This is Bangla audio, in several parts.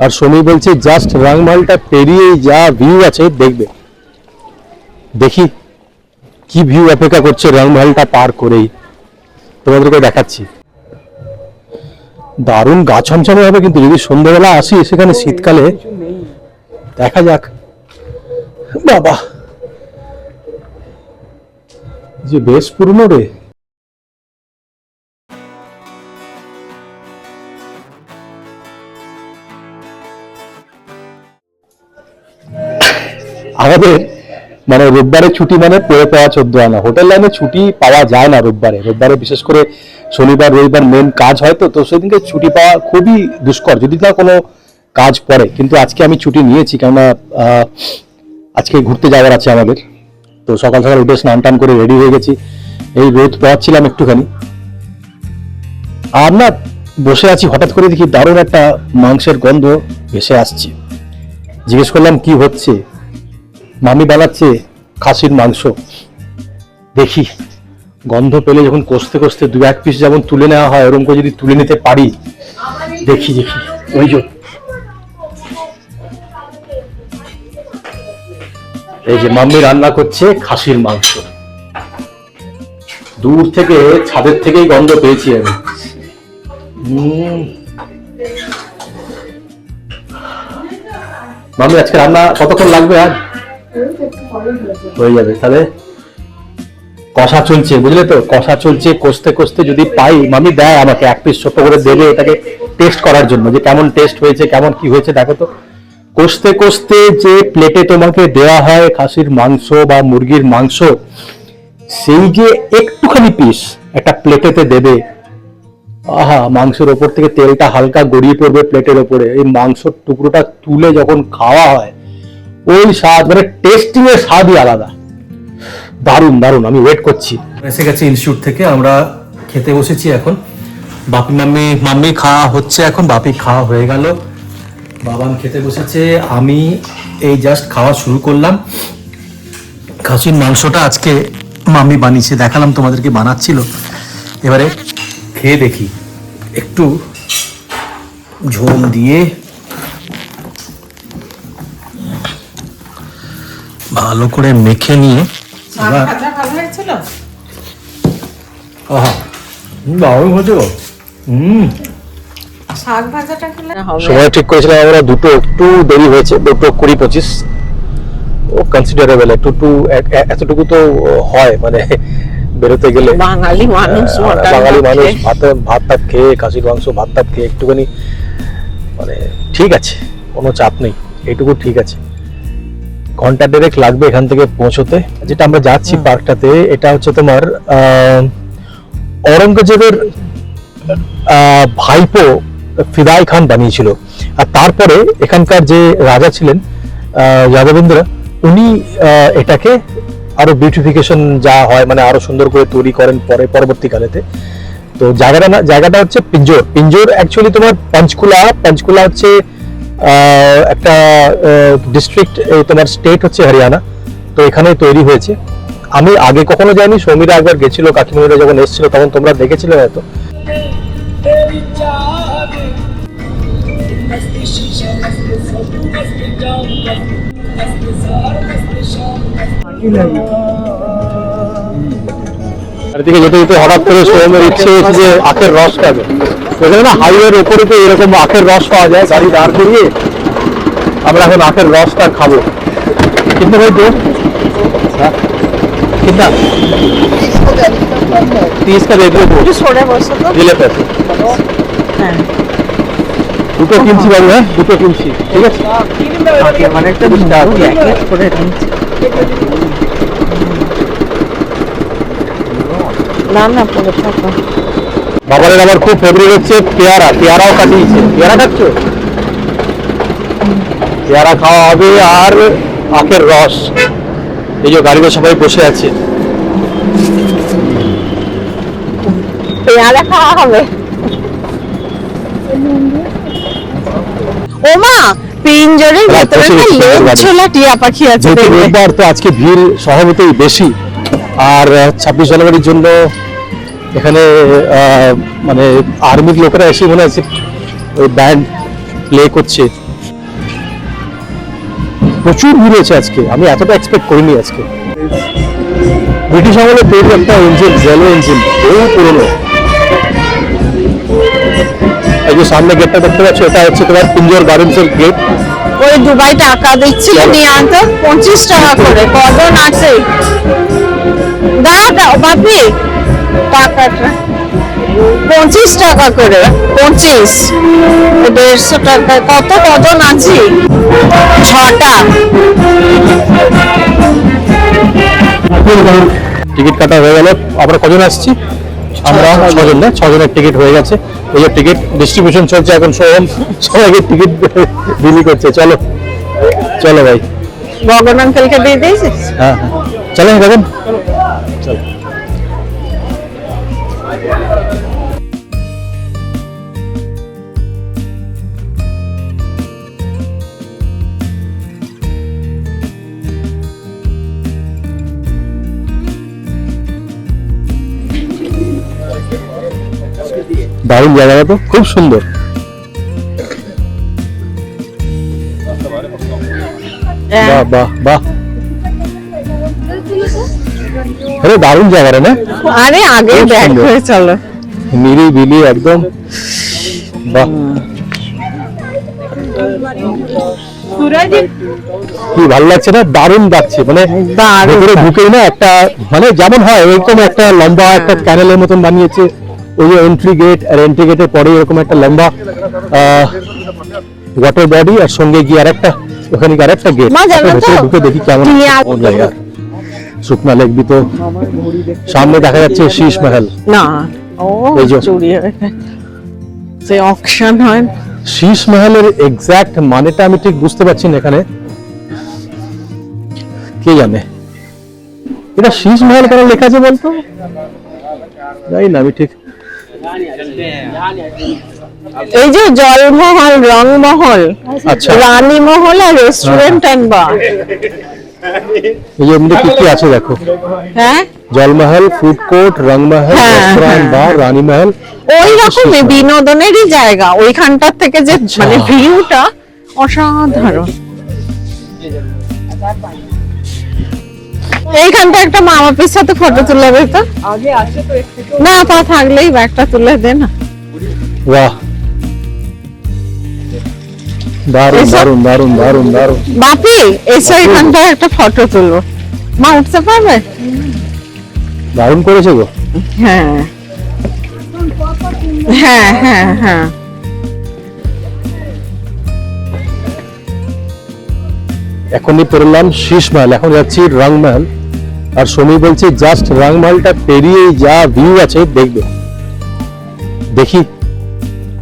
আর সমী বলছে জাস্ট রাংমালটা পেরিয়ে যা ভিউ আছে দেখবে। দেখি কি ভিউ অপেক্ষা করছে রাংমালটা পার করেই, তোমাদেরকে দেখাচ্ছি। দারুণ গা ছমছমে হবে কিন্তু যদি সন্ধ্যাবেলা আসি সেখানে শীতকালে, দেখা যাক। বাবা যে বেশ পুরনো রে। আমাদের মানে রোববারে ছুটি মানে পড়ে পাওয়া 14 আনা। হোটেল লাইনে ছুটি পাওয়া যায় না রোববারে বিশেষ করে শনিবার রবিবার মেন কাজ হয়, তো সেদিনকে ছুটি পাওয়া খুবই দুষ্কর যদি না কোনো কাজ পড়ে। কিন্তু আজকে আমি ছুটি নিয়েছি, কেননা আজকে ঘুরতে যাওয়ার আছে আমাদের। তো সকাল সকাল উঠে স্নান টান করে রেডি হয়ে গেছি, এই রোদ পোয়াচ্ছিলাম একটুখানি। আর না বসে আছি, হঠাৎ করে দেখি দারুণ একটা মাংসের গন্ধ ভেসে আসছে। জিজ্ঞেস করলাম কি হচ্ছে, মামি বানাচ্ছে খাসির মাংস। দেখি গন্ধ পেলে যখন কষতে কষতে 2-1 পিস যেমন তুলে নেওয়া হয় ওরকম করে যদি তুলে নিতে পারি। দেখি ওই যে এই যে মাম্মি রান্না করছে খাসির মাংস। দূর থেকে ছাদের থেকেই গন্ধ পেয়েছি আমি। মাম্মি আজকে রান্না কতক্ষণ লাগবে? আজ হয়ে যাবে তাহলে। কষা চলছে বুঝলে তো, কষা চলছে, কষতে কষতে যদি পাই, মামি দেয় আমাকে 1 পিস ছোট করে দেবে এটাকে টেস্ট করার জন্য যে কেমন টেস্ট হয়েছে, কেমন কি হয়েছে দেখো তো। কষতে কষতে যে প্লেটে তোমাকে দেওয়া হয় খাসির মাংস বা মুরগির মাংস, সেই যে একটুখানি পিস একটা প্লেটেতে দেবে, আহা, মাংসের ওপর থেকে তেলটা হালকা গড়িয়ে পড়বে প্লেটের ওপরে, এই মাংসের টুকরোটা তুলে যখন খাওয়া হয় ওই স্বাদ, মানে টেস্টিং এর স্বাদই আলাদা। দারুণ দারুণ। আমি ওয়েট করছি। এসে গেছে ইনস্টিটিউট থেকে, আমরা খেতে বসেছি এখন। বাপি মাম্মি খাওয়া হচ্ছে এখন, বাপি খাওয়া হয়ে গেল, বাবান খেতে বসেছে, আমি এই জাস্ট খাওয়া শুরু করলাম। খাসির মাংসটা আজকে মাম্মি বানিয়েছে, দেখালাম তোমাদেরকে বানাচ্ছিল। এবারে খেয়ে দেখি, একটু ঝোল দিয়ে ভালো করে মেখে নিয়ে সময় ঠিক করেছিলাম আমরা, দুটো একটু দেরি হয়েছে, 2:20-25। ও কনসিডারেবল, একটু এতটুকু তো হয়, মানে বেরোতে গেলে বাঙালি মানুষ ভাত টাত খেয়ে, খাসির মাংস ভাত টাত খেয়ে একটুখানি মানে ঠিক আছে, কোনো চাপ নেই, এইটুকু ঠিক আছে। ঘন্টা 1.5 লাগবে এখান থেকে পৌঁছতে। যেটা আমরা যাচ্ছি পার্কটাতে, এটা হচ্ছে তোমার ঔরঙ্গজেবের ভাইপো ফিদাই খান বানিয়েছিল। আর তারপরে এখানকার যে রাজা ছিলেন যাদবেন্দ্র, উনি এটাকে আরো বিউটিফিকেশন যা হয় মানে আরো সুন্দর করে তৈরি করেন পরবর্তীকালেতে। তো জায়গাটা হচ্ছে পিঞ্জোর অ্যাকচুয়ালি তোমার পঞ্চকুলা হচ্ছে একটা ডিস্ট্রিক্ট, তোমার স্টেট হচ্ছে হরিয়ানা। তো এখানে তৈরি হয়েছে। আমি আগে কখনো যাইনি, সমীরা একবার গেছিল, কাকিমণিরা যখন এসেছিল তখন তোমরা দেখেছিলে হয়তো। এদিকে যেতে যেতে হঠাৎ করে সোমের ইচ্ছে হয়েছে যে আখের রস খাবে। ওখানে না হাইওয়ের ওপরে তো এরকম আখের রস পাওয়া যায়, গাড়ি দাঁড় করিয়ে আমরা এখন আখের রসটা খাবো। কিন্তু ভাই তো कितना 30 का दे दो, দিলে তো হ্যাঁ, দুটো কিনছি বাবু। হ্যাঁ দুটো কিনছি, ঠিক আছে। মানে একটা করে না না পড়ে থাকো। বাবারের আমার খুব ফেভারিট হচ্ছে পেয়ারাও কাটিয়েছে। পেয়ারা খাচ্ছ? পেয়ারা খাওয়া হবে আর আখের রস। এই যে গাড়িতে সবাই বসে আছে, পেয়ারা খাওয়া হবে। ওমা পিঞ্জরের ভিতরে ছোলা টিয়া পাখি আছে। রোববার তো আজকে ভিড় স্বভাবতই বেশি, আর 26 জানুয়ারির জন্য এখানে মানে আর্মির লোকেরা এসে মনে আছে ওই ব্যান্ড প্লে করছে। প্রচুর ভিড় হয়েছে আজকে, আমি এতটা এক্সপেক্ট করিনি আজকে। ব্রিটিশ আমলে তৈরি একটা ইঞ্জিন, রেলওয়ে ইঞ্জিন, বহু পুরনো। এই যে সামনে গেটটা দেখতে পাচ্ছ, এটা হচ্ছে তোমার পিঞ্জর গার্ডেন্স এর গেট। ওই দুবাই টাকা দিচ্ছিল নিয়ে আনতো 25 টাকা করে, কজন আছে? দাও দাও বাপি, টাকাটা 25 টাকা করে, 25 150 টাকা। কজন আছি? 6টা। টিকিট কাটা হয়ে গেল। আমরা কজন আসছি? আমরা 6 জন, না 6 জনের টিকিট হয়ে গেছে। এই যে টিকিট ডিস্ট্রিবিউশন চলছে এখন, সবাইকে টিকিট বিলি করছে। চলো চলো ভাই, গগন আঙ্কেলকে দিয়ে দিয়েছিস? হ্যাঁ হ্যাঁ, চলেন গগন, চলো। দারুণ জায়গাটা তো, খুব সুন্দর। বাহ বাহ বাহ, আরে দারুণ জায়গা রে না? আরে আগে খুব ব্যাক সুন্দর। হয়ে চলো। নিরিবিলি একদম, বাহ কি ভালো লাগছে না? দারুণ লাগছে, মানে ভেতরে ঢুকেই না একটা, মানে যেমন হয় ওইরকম একটা লম্বা একটা ক্যানেলের মতন বানিয়েছে। ওই যে এন্ট্রি গেট, আর এন্ট্রি গেটের পরে এরকম একটা লম্বা ওয়াটার বডি, আর সঙ্গে গিয়ে আরেকটা, ওখানে গিয়ে আরেকটা গেট। মা জানো তো? ভেতরে ঢুকে দেখি কেমন জায়গা। শুকনা লেক তো সামনে দেখা যাচ্ছে, শীষ মহল। না ও এই যে। চুরি হয়ে গেছে। যে অকশন হয়। শীষ মহলের এক্সাক্ট মানেটা আমি ঠিক বুঝতে পারছি না এখানে, কে জানে এটা শীষ মহল কেন লেখা আছে বলতো? জানি না আমি ঠিক। এই যে জলমহল, রংমহল, আচ্ছা, রানী মহল আর রেস্টুরেন্ট এন্ড বার। এই যে এমনি কি কি আছে দেখো, হ্যাঁ জলমহল, ফুড কোর্ট, রংমহল, হ্যাঁ, রেস্টুরেন্ট, হ্যাঁ। বার, রানী মহল। ওই রকমই বিনোদনেরই জায়গা। ওইখানটার থেকে যে আচ্ছা। মানে ভিউটা অসাধারণ। এইখানটা একটা মা বাপির সাথে ফটো তুলে দে তো। না পা থাকলেই ব্যাগটা তুলে দে না। বাহ, দারুণ এসব- দারুণ দারুণ দারুণ দারুণ। বাপি এসে এখানটা একটা ফটো তুলবো। মা উঠতে পারবে? দারুণ করেছে গো। হ্যাঁ হ্যাঁ হ্যাঁ হ্যাঁ। এখনই পেরোলাম শীষ মহল, এখন যাচ্ছি রংমহল। আর সমী বলছে জাস্ট রংমহলটা পেরিয়ে যা ভিউ আছে দেখবে। দেখি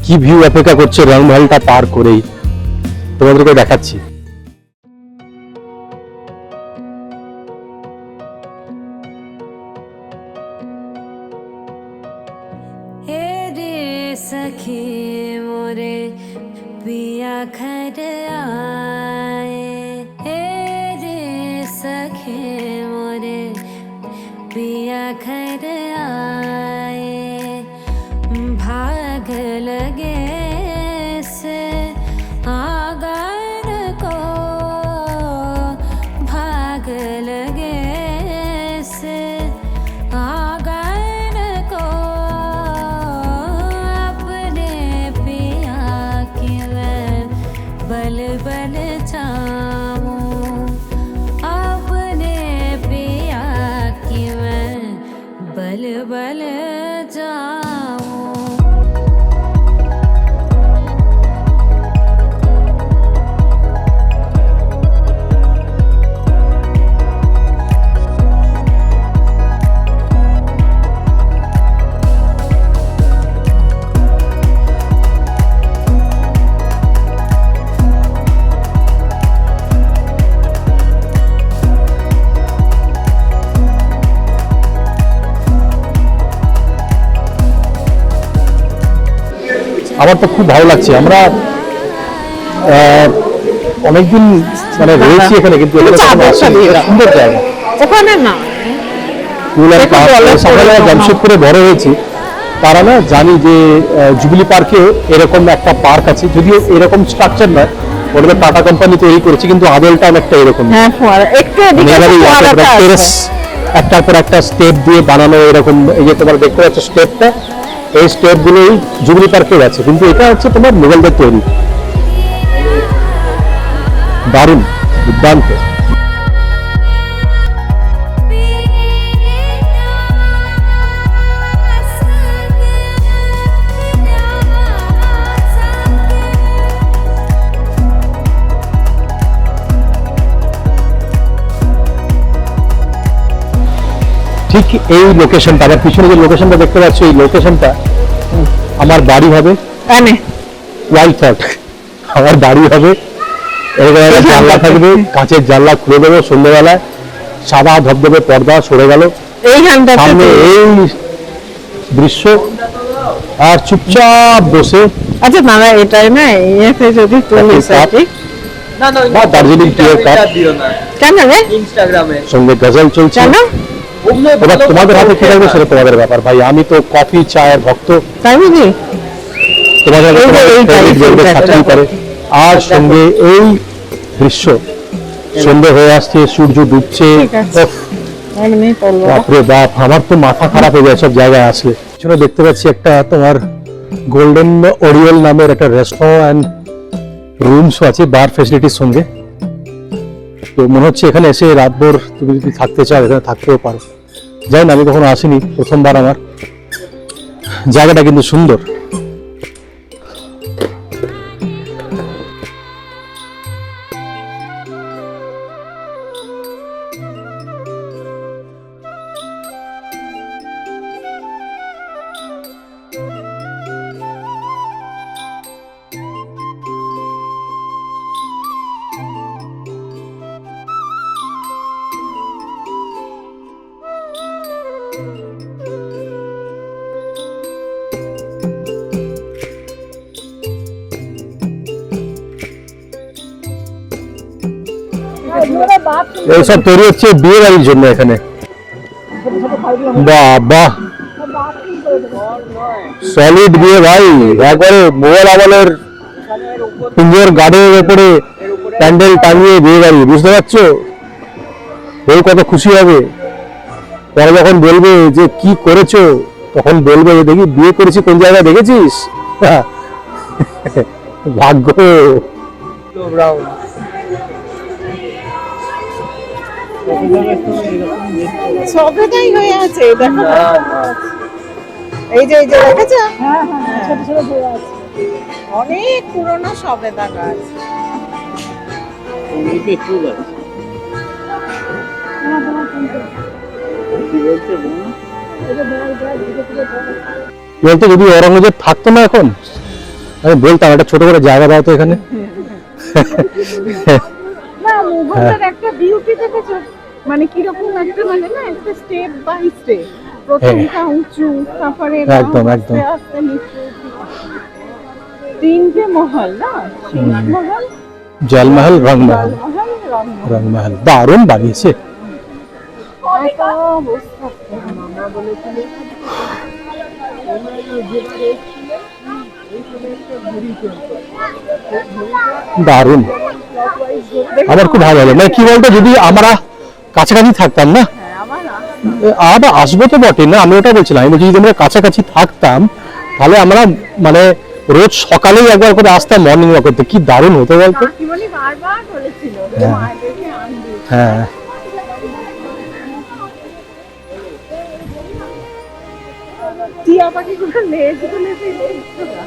কি ভিউ অপেক্ষা করছে রংমহলটা পার করেই, তোমাদেরকে দেখাচ্ছি। सखी मोरे पिया घर आए, हे रे सखी मोरे पिया घर आए, भाग लगे से आगर को, भाग लगे से आगर को, अपने पिया की मैं बल बल चाहूं, अपने पिया की मैं बल बल जाऊं। আমার তো খুব ভালো লাগছে। আমরা অনেকদিন মানে রয়েছি এখানে, কিন্তু এখানে কখনো আসিনি। এটা সুন্দর জায়গা। ওখানে না দেখো বলো সকালে করে জামশেদপুরে বড় হয়েছি, তারা না জানি যে জুবিলি পার্কেও এরকম একটা পার্ক আছে, যদিও এরকম স্ট্রাকচার নয়, ওটা টাটা কোম্পানি তৈরি করেছে, কিন্তু আদলটা অনেকটা এরকম। হ্যাঁ ফোয়ারা একটু এদিকে মানে একটা ফোয়ারাটা আছে। টেরেস একটার পর একটা স্টেপ দিয়ে বানানো এরকম। এই যে তোমার দেখতে পাচ্ছ স্টেপটা, এই স্টেপ গুলোই জুবলি পার্কের আছে, কিন্তু এটা হচ্ছে তোমার মোগলদের তৈরি। দারুণ, দুর্দান্ত। ঠিক এই লোকেশনটা, আমার পিছনে যে লোকেশনটা দেখতে পাচ্ছ, এই লোকেশনটা আমার বাড়ি হবে। এনে ওয়াইল্ড থট, আমার বাড়ি হবে। এরকম একটা জানলা থাকবে, কাঁচের জানলা খুলে দেবো সন্ধ্যেবেলায়, সাদা ধবধবে পর্দা সরে গেল, এইখানটাতে সামনে এই দৃশ্য, আর চুপচাপ বসে আচ্ছা দাদা এটাই না ইয়েতে যদি তুলিস আর কি। বা দার্জিলিং টিয়ের কাপ, কেন রে ইনস্টাগ্রামে সঙ্গে গজল চলছে। কেন এবার তোমাদের হাতে কি থাকবে সেটা তোমাদের ব্যাপার ভাই, আমি তো কফি চায়ের ভক্ত, তাই বুঝি তোমাদের এই যে এই favorite type বেরোবে এর থাকতেই পারে। আর সঙ্গে এই দৃশ্য, সন্ধ্যে হয়ে আসছে, সূর্য ডুবছে, ঠিক আছে। উফ, এমনি বলবো বাপরে বাপ, আমার তো মাথা খারাপ হয়ে যায় সব জায়গায় আসলে। পিছনে দেখতে পাচ্ছি একটা তোমার গোল্ডেন ওরিয়েল নামের একটা রেস্টুরেন্ট অ্যান্ড রুমসও আছে বার ফেসিলিটির সঙ্গে। তো মনে হচ্ছে এখানে এসে রাতভর তুমি যদি থাকতে চাও এখানে থাকতেও পারো। যাই না, আমি কখনো আসিনি, প্রথমবার আমার। জায়গাটা কিন্তু সুন্দর। এইসব তৈরি হচ্ছে বিয়ে বাড়ির জন্য এখানে। বাহ বাহ, সলিড বিয়ে ভাই, একবারে মোগল আমলের সুন্দর গার্ডের উপরে প্যান্ডেল টাঙিয়ে বিয়ে বাড়ি, বুঝতে পারছো? বউ কত খুশি হবে, পরে যখন বলবে যে কি করেছো, তখন বলবে যে দেখি বিয়ে করেছি কোন জায়গায়, দেখেছিস? ভাগ্য। সবেদাই হয়ে আছে দেখো না। এই যে দেখেছো ছোট ছোট হয়ে আছে, অনেক পুরনো সবেদা গাছ। বলতো যদি অরঙ্গজেব থাকতো না এখন, আমি বলতাম একটা ছোট করে জায়গা দাও তো এখানে। না মুঘলদের একটা বিউটি দেখেছো, মানে কিরকম একটা, মানে না একটা স্টেপ বাই স্টেপ, প্রথমটা উঁচু, তারপরে একদম, একদম। আস্তে আস্তে নিচু, তিনটে মহল না, মহল, জলমহল, রংমহল, মহল, রংমহল। রংমহল দারুণ বানিয়েছে। এত অবস্থা। আমরা বলেছিলাম দারুণ, আমার খুব ভালো লাগে। মানে কি বলতো, যদি আমরা কাছাকাছি থাকতাম না, আবার আসবো তো বটে না, আমি ওটা বলছিলাম, আমি বলছি যদি আমরা কাছাকাছি থাকতাম তাহলে আমরা মানে রোজ সকালেই একবার করে আসতাম মর্নিং ওয়াক করতে, কি দারুণ হতো বলতো। কাকিমণি বারবার বলেছিল যে হ্যাঁ। মায়েদেরকে আনবি। হ্যাঁ, টিয়া পাখিগুলো লেজগুলো সেই লেজগুলো।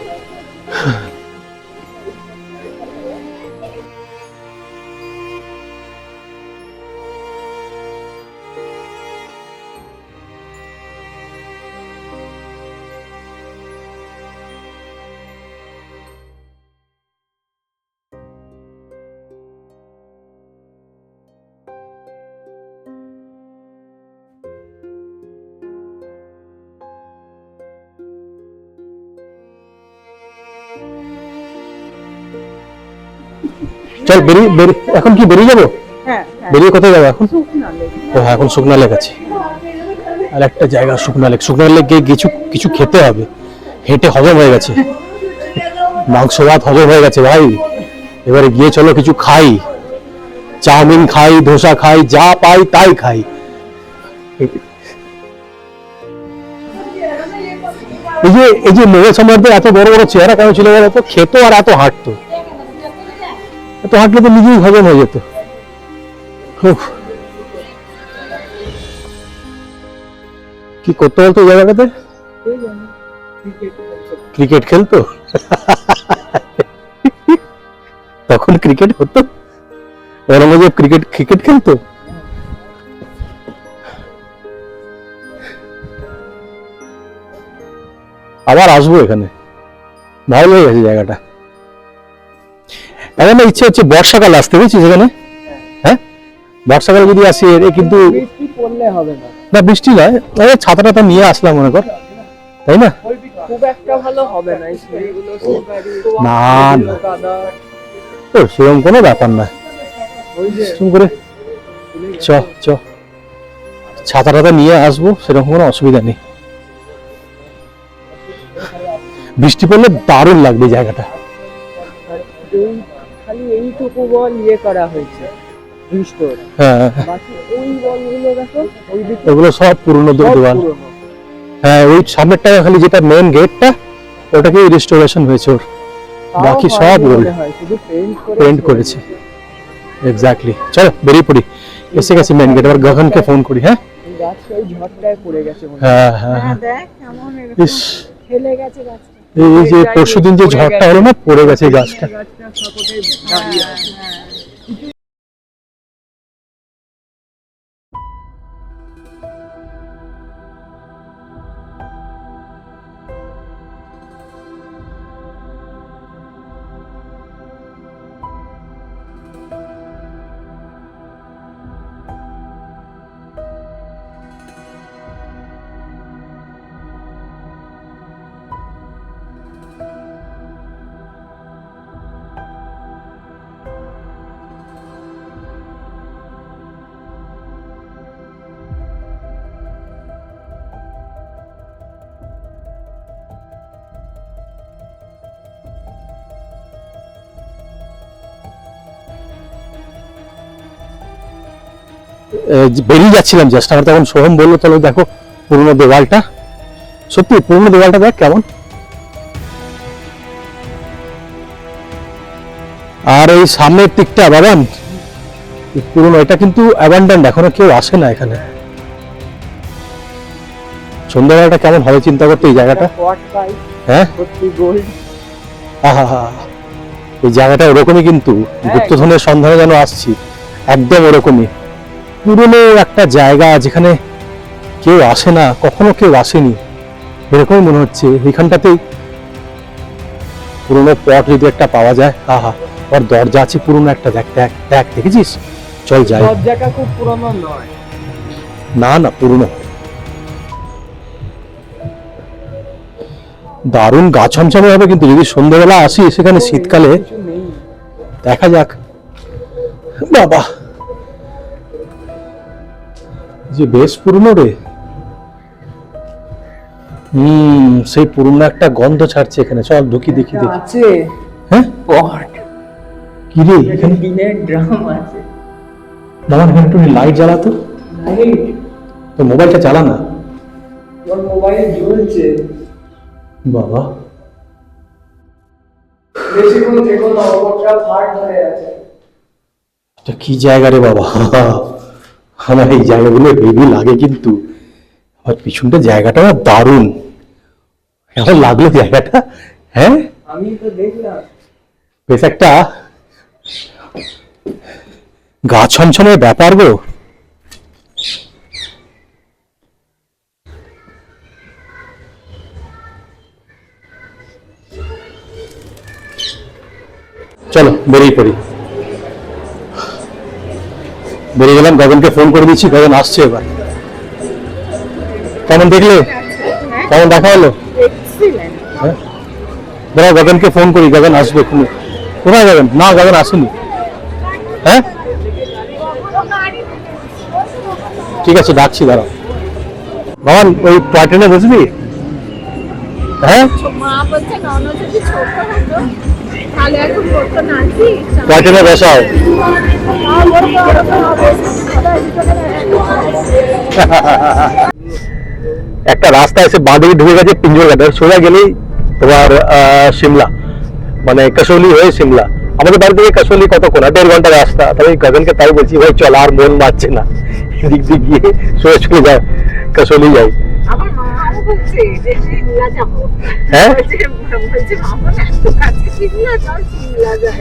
চল এখন কি বেরিয়ে যাবো? হ্যাঁ বেরিয়ে কোথায় যাবো এখন? শুকনা লেজ। ও হ্যাঁ, এখন শুকনা লেক আছে, আর একটা জায়গা শুকনা লেক। শুকনা লেক গিয়ে কিছু খেতে হবে, হেঁটে হজম হয়ে গেছে, মাংস ভাত হজম হয়ে গেছে ভাই, এবারে গিয়ে চলো কিছু খাই, চাউমিন খাই, ধোসা খাই, যা পাই তাই খাই। এই যে মোগল সম্রাটদের এত বড় বড় চেহারা কেন ছিল বলতো? খেতো আর এত হাঁটতো, এত হাঁটলে তো নিজেই হজম হয়ে যেত। কি করতে বলতো ওই জায়গাটাতে? ক্রিকেট খেলতো। তখন ক্রিকেট হতো, ঔরঙ্গজেব ক্রিকেট খেলতো। আবার আসবো এখানে, ভালো হয়ে গেছে জায়গাটা। এখন ইচ্ছে হচ্ছে বর্ষাকাল আসতে, বুঝছিস এখানে? হ্যাঁ, বর্ষাকালে যদি আসি কিন্তু বৃষ্টি পড়লে হবে না। না, বৃষ্টি নয়, ছাতাটা নিয়ে আসলাম মনে কর, তাই না? খুব একটা ভালো হবে না, না না, ও সেরকম কোনো ব্যাপার না। করে চ ছাতাটা নিয়ে আসবো, সেরকম কোনো অসুবিধা নেই। বৃষ্টি পড়লে দারুণ লাগবে জায়গাটা। খালি এইটুকু বল ইয়ে করা হয়েছে, হ্যাঁ, বাকি ওই বলগুলো দেখো, ওগুলো সব পুরনো দেওয়াল। হ্যাঁ, ওই সামনেরটা খালি যেটা মেন গেটটা, ওটাকে রিস্টোরেশন হয়েছে, ওর বাকি সব ওল্ড, পেইন্ট করেছে। এক্স্যাক্টলি, চলো বেরিয়ে পড়ি, এসে গেছি মেন গেট। এবার গগনকে ফোন করি। হ্যাঁ, হ্যাঁ হ্যাঁ, ইস, এই যে পরশুদিন যে ঝড়টা হলো না, পড়ে গেছে এই গাছটা। বেরিয়ে যাচ্ছিলাম জাস্ট, আমার তখন সোহম বললো চলো দেখো পুরনো দেওয়ালটা। সত্যি পুরনো দেওয়ালটা দেখ কেমন। আর এই সামনের দিকটা বাবান পুরনো, এটা কিন্তু অ্যাবান্ডান্ড, এখনো কেউ আসে না এখানে। সন্ধ্যাবেলাটা কেমন হবে চিন্তা করতে এই জায়গাটা। হ্যাঁ, এই জায়গাটা ওরকমই, কিন্তু গুপ্তধনের সন্ধানে যেন আসছি, একদম ওরকমই। পুরনো একটা জায়গা যেখানে কেউ আসে না, কখনো কেউ আসেনি, এরকমই মনে হচ্ছে। এখানটাতেই পুরনো পট যদি একটা পাওয়া যায়, ওর দরজা আছে পুরনো একটা, দেখ দেখ দেখ, দেখেছিস? চল যাই। দরজাটা খুব পুরনো নয়, না না, পুরনো, দারুণ গা ছমছমে হবে। কিন্তু যদি সন্ধ্যাবেলা আসি সেখানে শীতকালে, দেখা যাক। বাবা, যে বেশ পুরনো রে। সেই পুরনো একটা গন্ধ ছাড়ছে এখানে। চল ঢুকি, দেখি দেখি। আছে হ্যাঁ, পট কি রে এখানে? টিনের ড্রাম আছে। মামা এখানে একটু লাইট জ্বালাতো, তো মোবাইলটা চালা না। তোর মোবাইল জ্বলছে বাবা, বেশিক্ষণ থেকো না, ওপরটা ফাট ধরে আছে। এটা কি জায়গা রে বাবা? আমার এই জায়গাগুলো হেভি লাগে, কিন্তু আমার পিছনটা জায়গাটা দারুণ। কেমন লাগলো জায়গাটা? হ্যাঁ, আমি তো দেখলাম বেশ একটা গা ছমছমের ব্যাপার গো। চলো বেরিয়ে পড়ি। বেরিয়ে গেলাম, গগনকে ফোন করে দিচ্ছি, গগন আসছে এবার। কেমন দেখলে? কেমন দেখা হলো? হ্যাঁ, দাঁড়াও গগনকে ফোন করি, গগন আসবে এক্ষুনি। কোথায় গগন? না, গগন আসেনি। হ্যাঁ, ঠিক আছে, ডাকছি, দাঁড়াও। ভগবান, ওই টয় ট্রেনে বসবি? হ্যাঁ, মা বলছে নন যদি ছোট হতো তাহলে এখন করতো না কি কয়জনে বসাও একটা রাস্তা এসে বাঁদিকে ঢুকে গেছে পিঞ্জরঘাটে, সোজা গেলেই তোমার সিমলা, মানে কাসৌলি হয়ে সিমলা। আমাদের বাড়ি থেকে কাসৌলি কতক্ষণ, 1.5 ঘন্টা রাস্তা। তাহলে গগনকে তাই বলছি, ভাই চল, আর মন মারছে না, এদিক দিয়ে গিয়ে সোজা চলে যায়, কাসৌলি যাই। আমার মাও বলছে যে সিমলা যাবো, হ্যাঁ বলছে মামা এত কাছে সিমলা চল সিমলা যাই।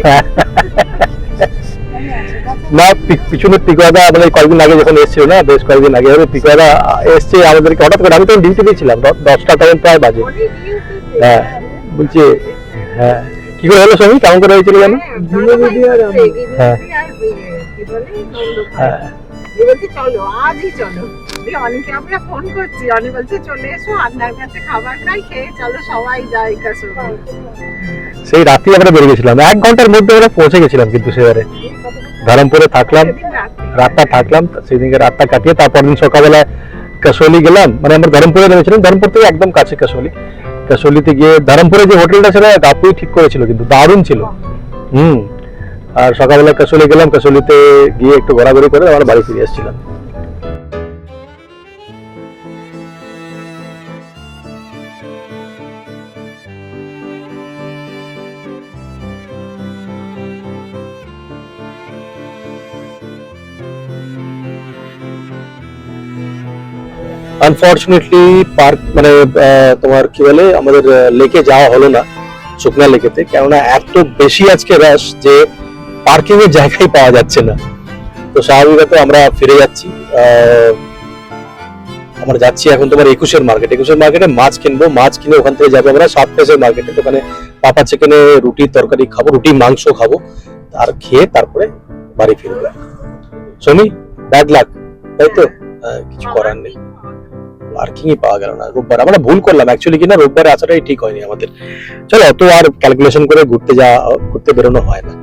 না পিছনে পিকুয়াদা মানে কয়েকদিন আগে যখন এসেছিল না, বেশ কয়েকদিন আগে হবে, পিকুয়াদা এসছে আমাদেরকে হঠাৎ করে। আমি তখন ডিউটিতে ছিলাম, 10টা তখন প্রায় বাজে। হ্যাঁ বলছি, হ্যাঁ কি করে হলো স্বামী, কেমন করে হয়েছিল জানো? হ্যাঁ হ্যাঁ বলছি চলো আজই চলো, অনেকে আমরা ফোন করছি, অনেক বলছে চলে এসো আপনার কাছে খাবার খাই, খেয়ে চলো সবাই যাই কাসৌলি। সেই রাত্রি আমরা বেরিয়ে গেছিলাম, 1 ঘন্টার মধ্যে আমরা পৌঁছে গেছিলাম। কিন্তু সেবারে ধরমপুরে থাকলাম, রাতটা থাকলাম, সেদিনকে রাতটা কাটিয়ে তারপর দিন সকালবেলা কাসৌলি গেলাম। মানে আমরা ধরমপুরে নেমেছিলাম, ধরমপুর থেকে একদম কাছে কাসৌলি। কাসৌলিতে গিয়ে ধরমপুরে যে হোটেলটা ছিল গাপুই ঠিক করেছিল, কিন্তু দারুণ ছিল। আর সকালবেলা কাসৌলি গেলাম, কাসৌলিতে গিয়ে একটু ঘোরাঘুরি করে আমরা বাড়ি ফিরে এসেছিলাম। আনফরচুনেটলি পার্ক মানে তোমার কি বলে আমাদের লেকে যাওয়া হলো না, শুকনা লেকেতে, কেননা এত বেশি আজকে রাশ যে পার্কিং এর জায়গায় পাওয়া যাচ্ছে না। তো স্বাভাবিকত আমরা ফিরে যাচ্ছি। আমরা যাচ্ছি এখন তোমার 21-এর মার্কেটে মাছ কিনবো, মাছ কিনে ওখান থেকে যাবো আমরা সাউথ ফেসের মার্কেটে। ওখানে পাপা চিকেনে রুটি তরকারি খাবো, রুটি মাংস খাবো, আর খেয়ে তারপরে বাড়ি ফিরবো। শমি ব্যাড লাক, তাই তো? কিছু করার নেই, পার্কিংই পাওয়া গেল না রোববার। আমরা ভুল করলাম অ্যাকচুয়ালি, কিনা রোববারে আসাটাই ঠিক হয়নি আমাদের। চলো অত আর ক্যালকুলেশন করে ঘুরতে বেরোনো হয় না।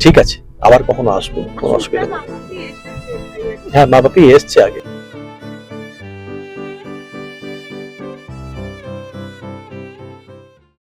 ঠিক আছে, আবার কখনো আসবো, কোনো অসুবিধা নেই। হ্যাঁ মা বাপি এসছে আগে।